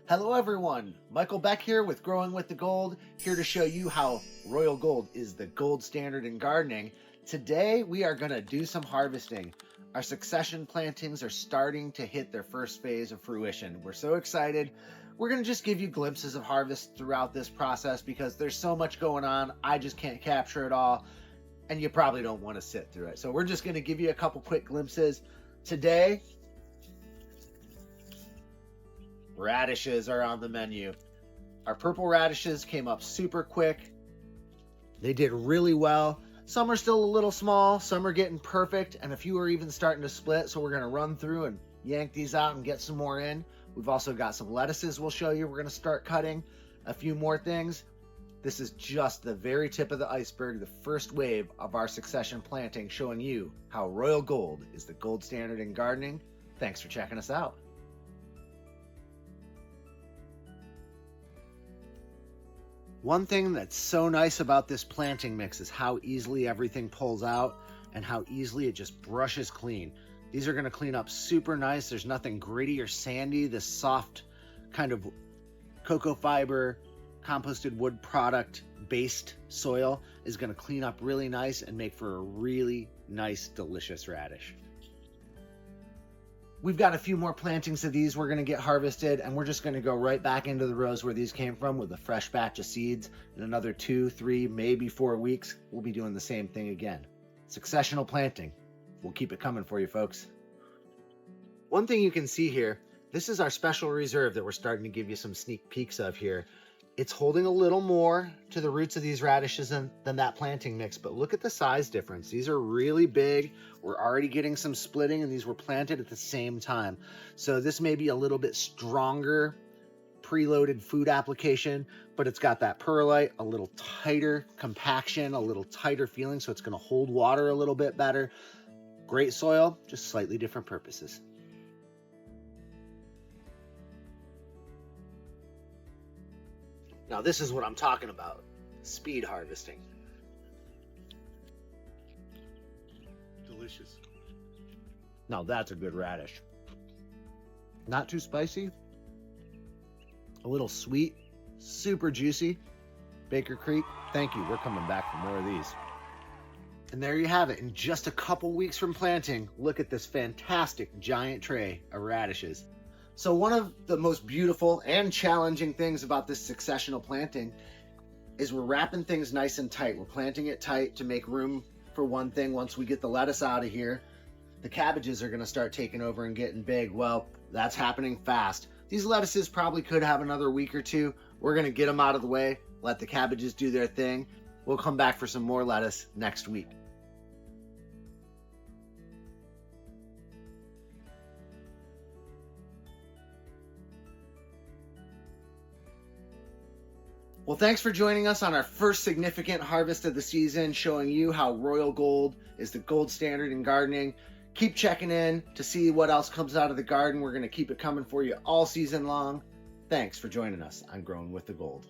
Hello everyone, Michael Beck here with Growing with the Gold, here to show you how Royal Gold is the gold standard in gardening. Today we are going to do some harvesting. Our succession plantings are starting to hit their first phase of fruition. We're so excited. We're going to just give you glimpses of harvest throughout this process because there's so much going on. I just can't capture it all, and you probably don't want to sit through it. So we're just going to give you a couple quick glimpses. Today, radishes are on the menu. Our purple radishes came up super quick. They did really well. Some are still a little small, some are getting perfect, and a few are even starting to split. So we're going to run through and yank these out and get some more in. We've also got some lettuces we'll show you. We're going to start cutting a few more things. This is just the very tip of the iceberg, the first wave of our succession planting, showing you how Royal Gold is the gold standard in gardening. Thanks for checking us out. One thing that's so nice about this planting mix is how easily everything pulls out and how easily it just brushes clean. These are going to clean up super nice. There's nothing gritty or sandy. This soft kind of cocoa fiber, composted wood product based soil is going to clean up really nice and make for a really nice, delicious radish. We've got a few more plantings of these we're going to get harvested, and we're just going to go right back into the rows where these came from with a fresh batch of seeds. In another 2, 3, maybe 4 weeks, we'll be doing the same thing again. Successional planting. We'll keep it coming for you, folks. One thing you can see here, this is our special reserve that we're starting to give you some sneak peeks of here. It's holding a little more to the roots of these radishes than that planting mix, but look at the size difference. These are really big. We're already getting some splitting, and these were planted at the same time. So this may be a little bit stronger preloaded food application, but it's got that perlite, a little tighter compaction, a little tighter feeling, so it's going to hold water a little bit better. Great soil, just slightly different purposes. Now this is what I'm talking about, speed harvesting. Delicious. Now that's a good radish. Not too spicy, a little sweet, super juicy. Baker Creek, thank you, we're coming back for more of these. And there you have it. In just a couple weeks from planting, look at this fantastic giant tray of radishes. So one of the most beautiful and challenging things about this successional planting is we're wrapping things nice and tight. We're planting it tight to make room for one thing. Once we get the lettuce out of here, the cabbages are going to start taking over and getting big. Well, that's happening fast. These lettuces probably could have another week or two. We're going to get them out of the way, let the cabbages do their thing. We'll come back for some more lettuce next week. Well, thanks for joining us on our first significant harvest of the season, showing you how Royal Gold is the gold standard in gardening. Keep checking in to see what else comes out of the garden. We're going to keep it coming for you all season long. Thanks for joining us on Growing with the Gold.